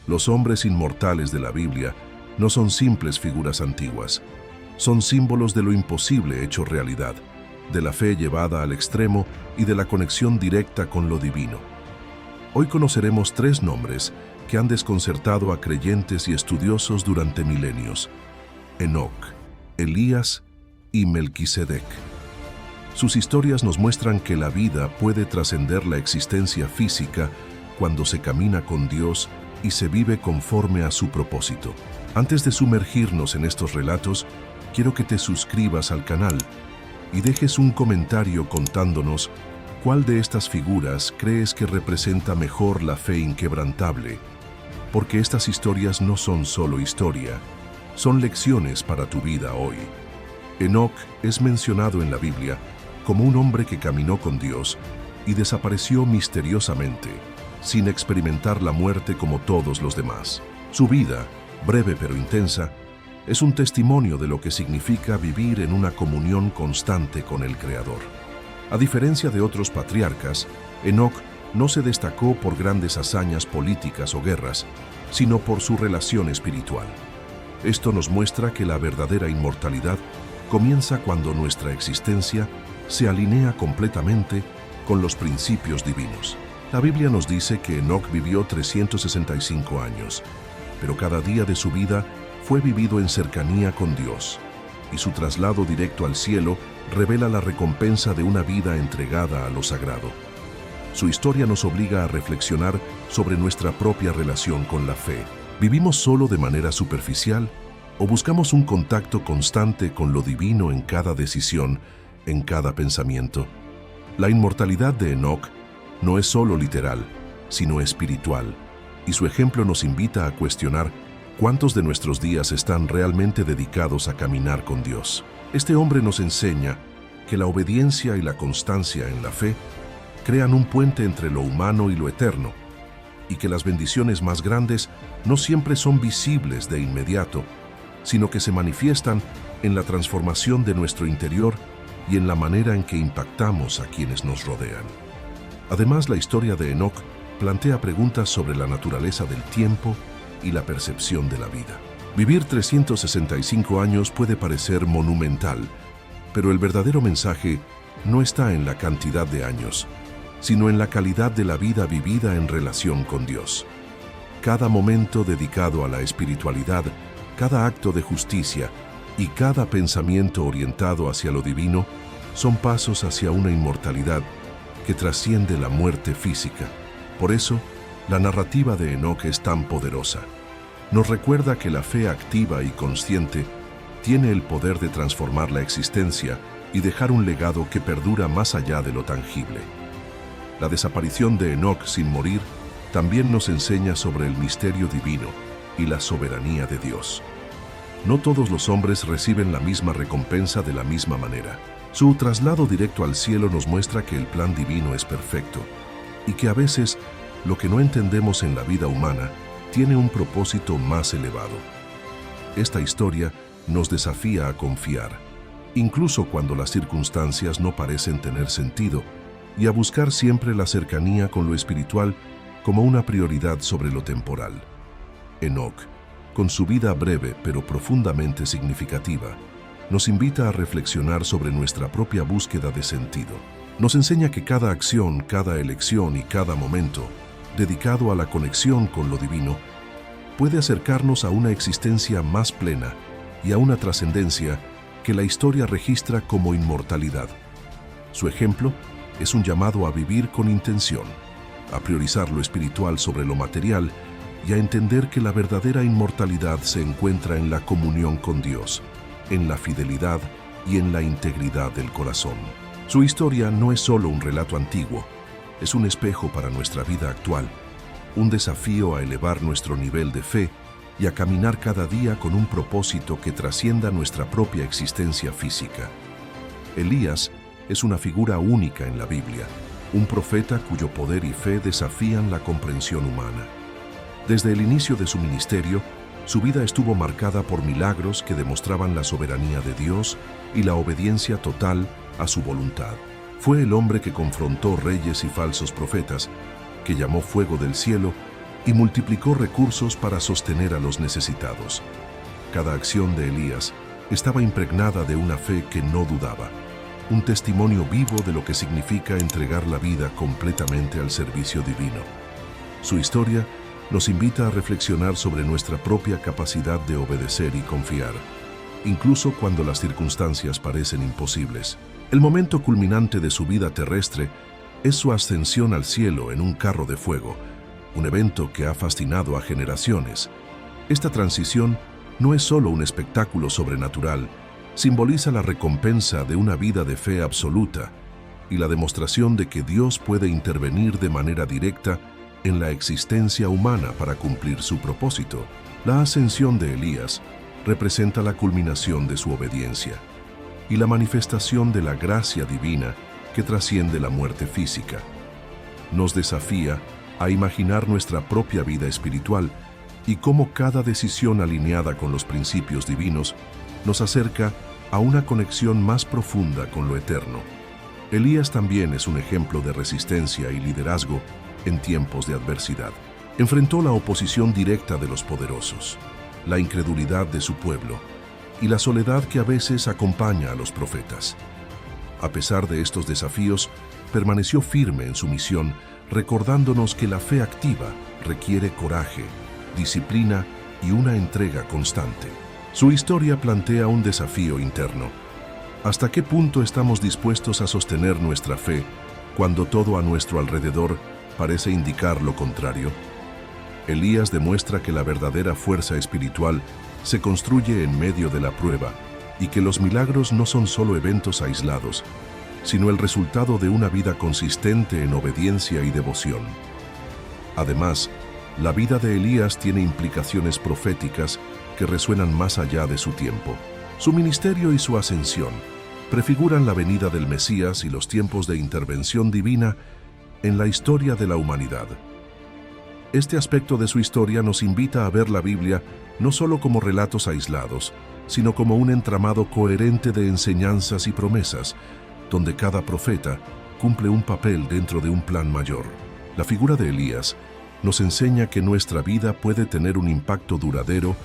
Los hombres inmortales de la Biblia no son simples figuras antiguas. Son símbolos de lo imposible hecho realidad, de la fe llevada al extremo y de la conexión directa con lo divino. Hoy conoceremos 3 nombres que han desconcertado a creyentes y estudiosos durante milenios: Enoc, Elías y Melquisedec. Sus historias nos muestran que la vida puede trascender la existencia física cuando se camina con Dios y se vive conforme a su propósito. Antes de sumergirnos en estos relatos, quiero que te suscribas al canal y dejes un comentario contándonos cuál de estas figuras crees que representa mejor la fe inquebrantable, porque estas historias no son solo historia, son lecciones para tu vida hoy. Enoc es mencionado en la Biblia como un hombre que caminó con Dios y desapareció misteriosamente, sin experimentar la muerte como todos los demás. Su vida, breve pero intensa, es un testimonio de lo que significa vivir en una comunión constante con el Creador. A diferencia de otros patriarcas, Enoc no se destacó por grandes hazañas políticas o guerras, sino por su relación espiritual. Esto nos muestra que la verdadera inmortalidad comienza cuando nuestra existencia se alinea completamente con los principios divinos. La Biblia nos dice que Enoc vivió 365 años, pero cada día de su vida fue vivido en cercanía con Dios, y su traslado directo al cielo revela la recompensa de una vida entregada a lo sagrado. Su historia nos obliga a reflexionar sobre nuestra propia relación con la fe. ¿Vivimos solo de manera superficial o buscamos un contacto constante con lo divino en cada decisión, en cada pensamiento? La inmortalidad de Enoc no es solo literal, sino espiritual, y su ejemplo nos invita a cuestionar cuántos de nuestros días están realmente dedicados a caminar con Dios. Este hombre nos enseña que la obediencia y la constancia en la fe crean un puente entre lo humano y lo eterno, y que las bendiciones más grandes no siempre son visibles de inmediato, sino que se manifiestan en la transformación de nuestro interior y en la manera en que impactamos a quienes nos rodean. Además, la historia de Enoc plantea preguntas sobre la naturaleza del tiempo y la percepción de la vida. Vivir 365 años puede parecer monumental, pero el verdadero mensaje no está en la cantidad de años, sino en la calidad de la vida vivida en relación con Dios. Cada momento dedicado a la espiritualidad, cada acto de justicia y cada pensamiento orientado hacia lo divino son pasos hacia una inmortalidad que trasciende la muerte física. Por eso, la narrativa de Enoc es tan poderosa. Nos recuerda que la fe activa y consciente tiene el poder de transformar la existencia y dejar un legado que perdura más allá de lo tangible. La desaparición de Enoc sin morir también nos enseña sobre el misterio divino y la soberanía de Dios. No todos los hombres reciben la misma recompensa de la misma manera. Su traslado directo al cielo nos muestra que el plan divino es perfecto y que a veces lo que no entendemos en la vida humana tiene un propósito más elevado. Esta historia nos desafía a confiar, incluso cuando las circunstancias no parecen tener sentido, y a buscar siempre la cercanía con lo espiritual como una prioridad sobre lo temporal. Enoc, con su vida breve pero profundamente significativa, nos invita a reflexionar sobre nuestra propia búsqueda de sentido. Nos enseña que cada acción, cada elección y cada momento dedicado a la conexión con lo divino puede acercarnos a una existencia más plena y a una trascendencia que la historia registra como inmortalidad. Su ejemplo es un llamado a vivir con intención, a priorizar lo espiritual sobre lo material y a entender que la verdadera inmortalidad se encuentra en la comunión con Dios, en la fidelidad y en la integridad del corazón. Su historia no es solo un relato antiguo, es un espejo para nuestra vida actual, un desafío a elevar nuestro nivel de fe y a caminar cada día con un propósito que trascienda nuestra propia existencia física. Elías es una figura única en la Biblia, un profeta cuyo poder y fe desafían la comprensión humana. Desde el inicio de su ministerio, su vida estuvo marcada por milagros que demostraban la soberanía de Dios y la obediencia total a su voluntad. Fue el hombre que confrontó reyes y falsos profetas, que llamó fuego del cielo y multiplicó recursos para sostener a los necesitados. Cada acción de Elías estaba impregnada de una fe que no dudaba, un testimonio vivo de lo que significa entregar la vida completamente al servicio divino. Su historia nos invita a reflexionar sobre nuestra propia capacidad de obedecer y confiar, incluso cuando las circunstancias parecen imposibles. El momento culminante de su vida terrestre es su ascensión al cielo en un carro de fuego, un evento que ha fascinado a generaciones. Esta transición no es solo un espectáculo sobrenatural, simboliza la recompensa de una vida de fe absoluta y la demostración de que Dios puede intervenir de manera directa en la existencia humana para cumplir su propósito. La ascensión de Elías representa la culminación de su obediencia y la manifestación de la gracia divina que trasciende la muerte física. Nos desafía a imaginar nuestra propia vida espiritual y cómo cada decisión alineada con los principios divinos nos acerca a una conexión más profunda con lo eterno. Elías también es un ejemplo de resistencia y liderazgo en tiempos de adversidad. Enfrentó la oposición directa de los poderosos, la incredulidad de su pueblo y la soledad que a veces acompaña a los profetas. A pesar de estos desafíos, permaneció firme en su misión, recordándonos que la fe activa requiere coraje, disciplina y una entrega constante. Su historia plantea un desafío interno. ¿Hasta qué punto estamos dispuestos a sostener nuestra fe cuando todo a nuestro alrededor parece indicar lo contrario? Elías demuestra que la verdadera fuerza espiritual se construye en medio de la prueba y que los milagros no son solo eventos aislados, sino el resultado de una vida consistente en obediencia y devoción. Además, la vida de Elías tiene implicaciones proféticas que resuenan más allá de su tiempo. Su ministerio y su ascensión prefiguran la venida del Mesías y los tiempos de intervención divina en la historia de la humanidad. Este aspecto de su historia nos invita a ver la Biblia no solo como relatos aislados, sino como un entramado coherente de enseñanzas y promesas, donde cada profeta cumple un papel dentro de un plan mayor. La figura de Elías nos enseña que nuestra vida puede tener un impacto duradero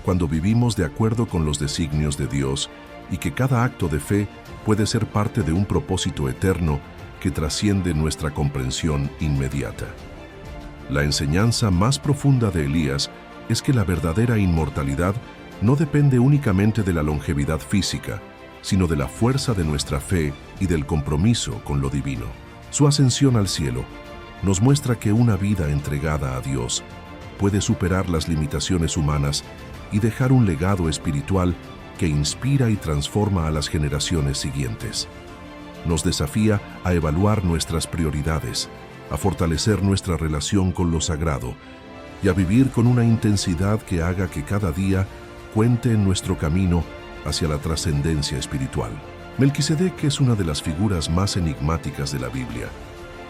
cuando vivimos de acuerdo con los designios de Dios y que cada acto de fe puede ser parte de un propósito eterno que trasciende nuestra comprensión inmediata. La enseñanza más profunda de Elías es que la verdadera inmortalidad no depende únicamente de la longevidad física, sino de la fuerza de nuestra fe y del compromiso con lo divino. Su ascensión al cielo nos muestra que una vida entregada a Dios puede superar las limitaciones humanas y dejar un legado espiritual que inspira y transforma a las generaciones siguientes. Nos desafía a evaluar nuestras prioridades, a fortalecer nuestra relación con lo sagrado y a vivir con una intensidad que haga que cada día cuente en nuestro camino hacia la trascendencia espiritual. Melquisedec es una de las figuras más enigmáticas de la Biblia,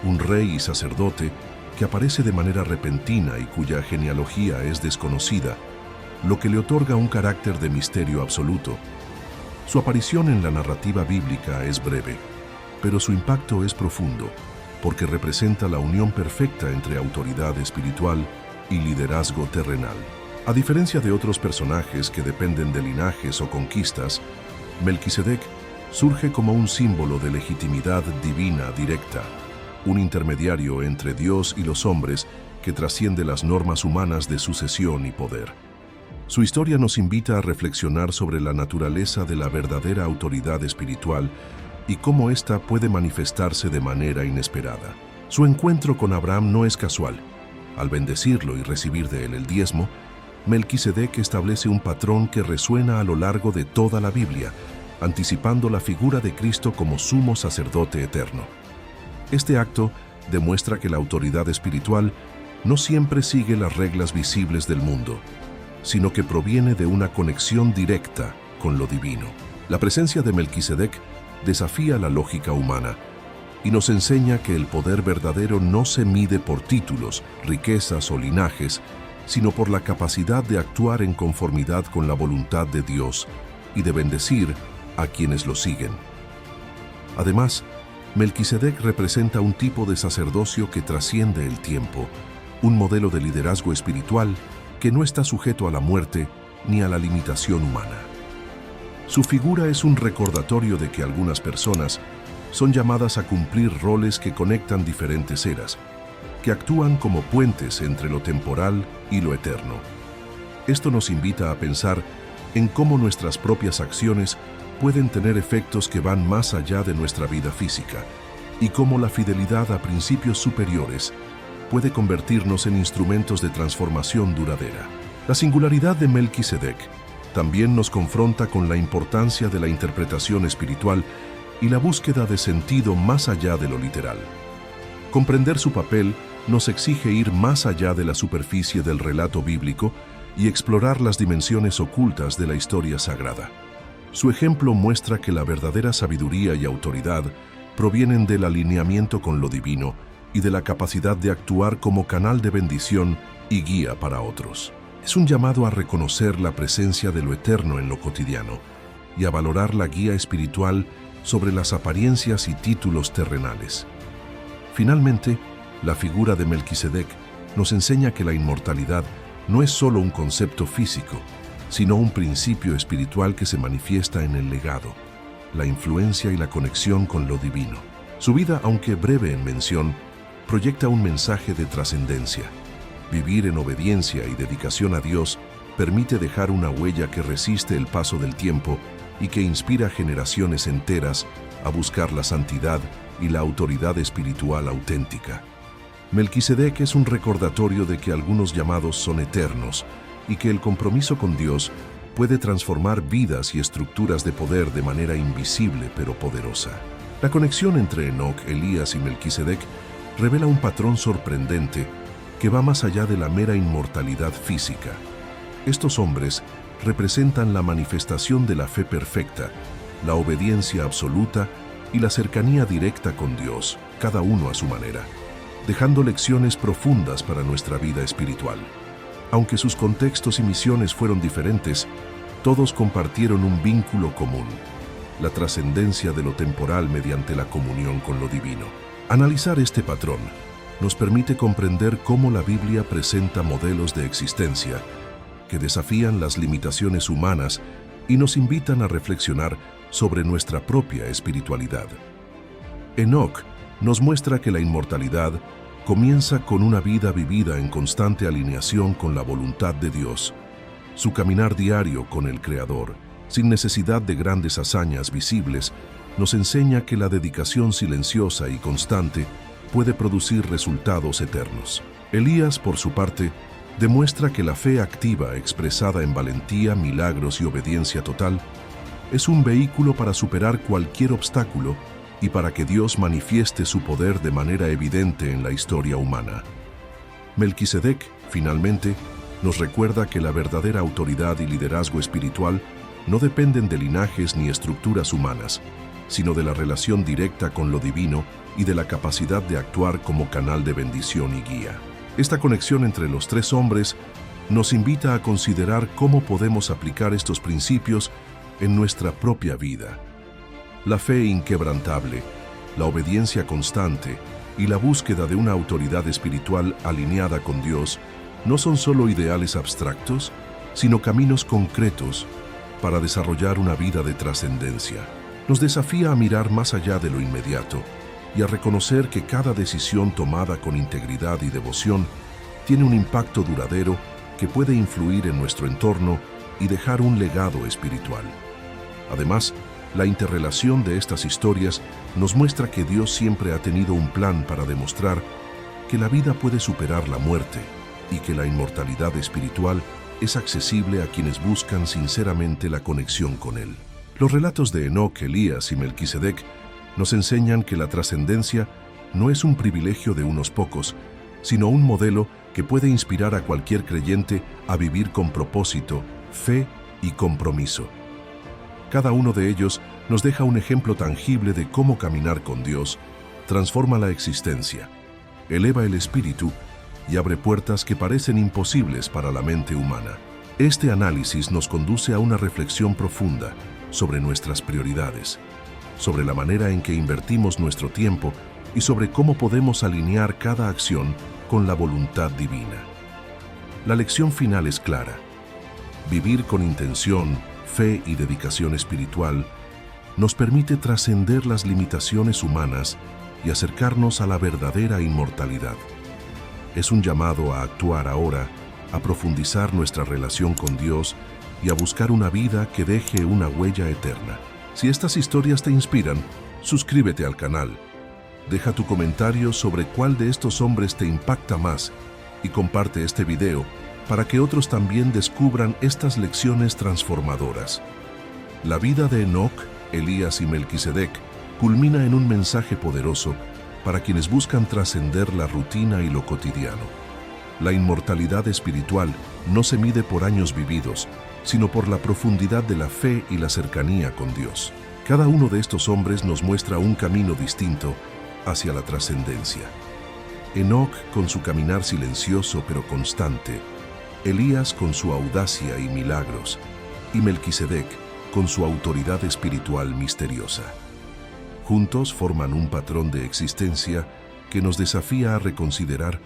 un rey y sacerdote que aparece de manera repentina y cuya genealogía es desconocida, lo que le otorga un carácter de misterio absoluto. Su aparición en la narrativa bíblica es breve, pero su impacto es profundo, porque representa la unión perfecta entre autoridad espiritual y liderazgo terrenal. A diferencia de otros personajes que dependen de linajes o conquistas, Melquisedec surge como un símbolo de legitimidad divina directa, un intermediario entre Dios y los hombres que trasciende las normas humanas de sucesión y poder. Su historia nos invita a reflexionar sobre la naturaleza de la verdadera autoridad espiritual y cómo ésta puede manifestarse de manera inesperada. Su encuentro con Abraham no es casual. Al bendecirlo y recibir de él el diezmo, Melquisedec establece un patrón que resuena a lo largo de toda la Biblia, anticipando la figura de Cristo como sumo sacerdote eterno. Este acto demuestra que la autoridad espiritual no siempre sigue las reglas visibles del mundo, sino que proviene de una conexión directa con lo divino. La presencia de Melquisedec desafía la lógica humana y nos enseña que el poder verdadero no se mide por títulos, riquezas o linajes, sino por la capacidad de actuar en conformidad con la voluntad de Dios y de bendecir a quienes lo siguen. Además, Melquisedec representa un tipo de sacerdocio que trasciende el tiempo, un modelo de liderazgo espiritual que no está sujeto a la muerte ni a la limitación humana. Su figura es un recordatorio de que algunas personas son llamadas a cumplir roles que conectan diferentes eras, que actúan como puentes entre lo temporal y lo eterno. Esto nos invita a pensar en cómo nuestras propias acciones pueden tener efectos que van más allá de nuestra vida física y cómo la fidelidad a principios superiores puede convertirnos en instrumentos de transformación duradera. La singularidad de Melquisedec también nos confronta con la importancia de la interpretación espiritual y la búsqueda de sentido más allá de lo literal. Comprender su papel nos exige ir más allá de la superficie del relato bíblico y explorar las dimensiones ocultas de la historia sagrada. Su ejemplo muestra que la verdadera sabiduría y autoridad provienen del alineamiento con lo divino y de la capacidad de actuar como canal de bendición y guía para otros. Es un llamado a reconocer la presencia de lo eterno en lo cotidiano y a valorar la guía espiritual sobre las apariencias y títulos terrenales. Finalmente, la figura de Melquisedec nos enseña que la inmortalidad no es solo un concepto físico, sino un principio espiritual que se manifiesta en el legado, la influencia y la conexión con lo divino. Su vida, aunque breve en mención, proyecta un mensaje de trascendencia. Vivir en obediencia y dedicación a Dios permite dejar una huella que resiste el paso del tiempo y que inspira a generaciones enteras a buscar la santidad y la autoridad espiritual auténtica. Melquisedec es un recordatorio de que algunos llamados son eternos y que el compromiso con Dios puede transformar vidas y estructuras de poder de manera invisible pero poderosa. La conexión entre Enoc, Elías y Melquisedec revela un patrón sorprendente que va más allá de la mera inmortalidad física. Estos hombres representan la manifestación de la fe perfecta, la obediencia absoluta y la cercanía directa con Dios, cada uno a su manera, dejando lecciones profundas para nuestra vida espiritual. Aunque sus contextos y misiones fueron diferentes, todos compartieron un vínculo común: la trascendencia de lo temporal mediante la comunión con lo divino. Analizar este patrón nos permite comprender cómo la Biblia presenta modelos de existencia que desafían las limitaciones humanas y nos invitan a reflexionar sobre nuestra propia espiritualidad. Enoc nos muestra que la inmortalidad comienza con una vida vivida en constante alineación con la voluntad de Dios. Su caminar diario con el Creador, sin necesidad de grandes hazañas visibles, nos enseña que la dedicación silenciosa y constante puede producir resultados eternos. Elías, por su parte, demuestra que la fe activa expresada en valentía, milagros y obediencia total es un vehículo para superar cualquier obstáculo y para que Dios manifieste su poder de manera evidente en la historia humana. Melquisedec, finalmente, nos recuerda que la verdadera autoridad y liderazgo espiritual no dependen de linajes ni estructuras humanas, sino de la relación directa con lo divino y de la capacidad de actuar como canal de bendición y guía. Esta conexión entre los tres hombres nos invita a considerar cómo podemos aplicar estos principios en nuestra propia vida. La fe inquebrantable, la obediencia constante y la búsqueda de una autoridad espiritual alineada con Dios no son solo ideales abstractos, sino caminos concretos para desarrollar una vida de trascendencia. Nos desafía a mirar más allá de lo inmediato y a reconocer que cada decisión tomada con integridad y devoción tiene un impacto duradero que puede influir en nuestro entorno y dejar un legado espiritual. Además, la interrelación de estas historias nos muestra que Dios siempre ha tenido un plan para demostrar que la vida puede superar la muerte y que la inmortalidad espiritual es accesible a quienes buscan sinceramente la conexión con Él. Los relatos de Enoc, Elías y Melquisedec nos enseñan que la trascendencia no es un privilegio de unos pocos, sino un modelo que puede inspirar a cualquier creyente a vivir con propósito, fe y compromiso. Cada uno de ellos nos deja un ejemplo tangible de cómo caminar con Dios transforma la existencia, eleva el espíritu y abre puertas que parecen imposibles para la mente humana. Este análisis nos conduce a una reflexión profunda sobre nuestras prioridades, sobre la manera en que invertimos nuestro tiempo y sobre cómo podemos alinear cada acción con la voluntad divina. La lección final es clara. Vivir con intención, fe y dedicación espiritual nos permite trascender las limitaciones humanas y acercarnos a la verdadera inmortalidad. Es un llamado a actuar ahora, a profundizar nuestra relación con Dios y a buscar una vida que deje una huella eterna. Si estas historias te inspiran, suscríbete al canal. Deja tu comentario sobre cuál de estos hombres te impacta más y comparte este video para que otros también descubran estas lecciones transformadoras. La vida de Enoc, Elías y Melquisedec culmina en un mensaje poderoso para quienes buscan trascender la rutina y lo cotidiano. La inmortalidad espiritual no se mide por años vividos, sino por la profundidad de la fe y la cercanía con Dios. Cada uno de estos hombres nos muestra un camino distinto hacia la trascendencia. Enoc con su caminar silencioso pero constante, Elías con su audacia y milagros, y Melquisedec con su autoridad espiritual misteriosa. Juntos forman un patrón de existencia que nos desafía a reconsiderar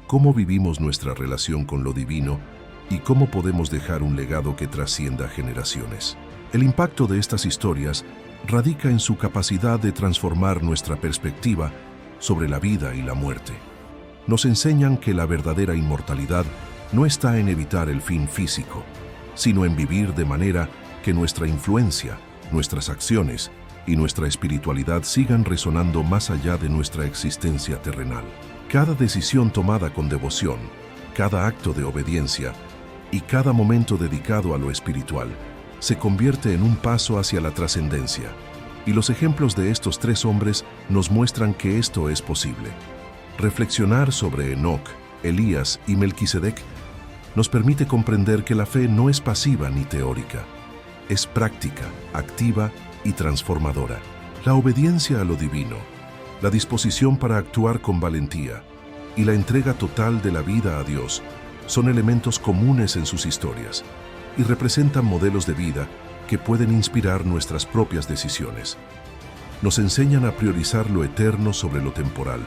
cómo vivimos nuestra relación con lo divino y cómo podemos dejar un legado que trascienda generaciones. El impacto de estas historias radica en su capacidad de transformar nuestra perspectiva sobre la vida y la muerte. Nos enseñan que la verdadera inmortalidad no está en evitar el fin físico, sino en vivir de manera que nuestra influencia, nuestras acciones y nuestra espiritualidad sigan resonando más allá de nuestra existencia terrenal. Cada decisión tomada con devoción, cada acto de obediencia y cada momento dedicado a lo espiritual se convierte en un paso hacia la trascendencia. Y los ejemplos de estos tres hombres nos muestran que esto es posible. Reflexionar sobre Enoc, Elías y Melquisedec nos permite comprender que la fe no es pasiva ni teórica. Es práctica, activa y transformadora. La obediencia a lo divino, la disposición para actuar con valentía y la entrega total de la vida a Dios son elementos comunes en sus historias y representan modelos de vida que pueden inspirar nuestras propias decisiones. Nos enseñan a priorizar lo eterno sobre lo temporal,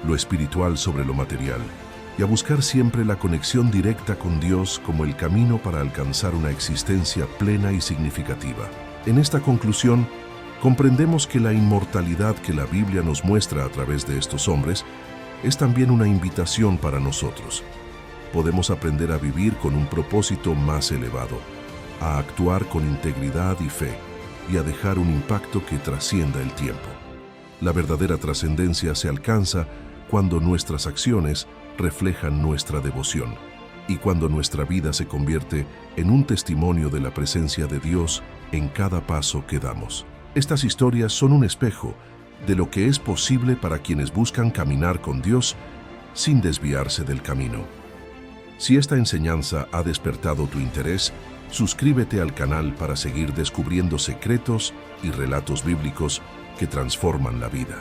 lo espiritual sobre lo material, y a buscar siempre la conexión directa con Dios como el camino para alcanzar una existencia plena y significativa. En esta conclusión, comprendemos que la inmortalidad que la Biblia nos muestra a través de estos hombres es también una invitación para nosotros. Podemos aprender a vivir con un propósito más elevado, a actuar con integridad y fe, y a dejar un impacto que trascienda el tiempo. La verdadera trascendencia se alcanza cuando nuestras acciones reflejan nuestra devoción y cuando nuestra vida se convierte en un testimonio de la presencia de Dios en cada paso que damos. Estas historias son un espejo de lo que es posible para quienes buscan caminar con Dios sin desviarse del camino. Si esta enseñanza ha despertado tu interés, suscríbete al canal para seguir descubriendo secretos y relatos bíblicos que transforman la vida.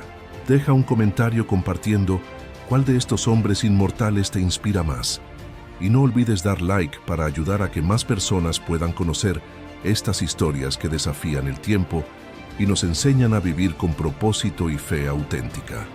Deja un comentario compartiendo cuál de estos hombres inmortales te inspira más. Y no olvides dar like para ayudar a que más personas puedan conocer estas historias que desafían el tiempo y nos enseñan a vivir con propósito y fe auténtica.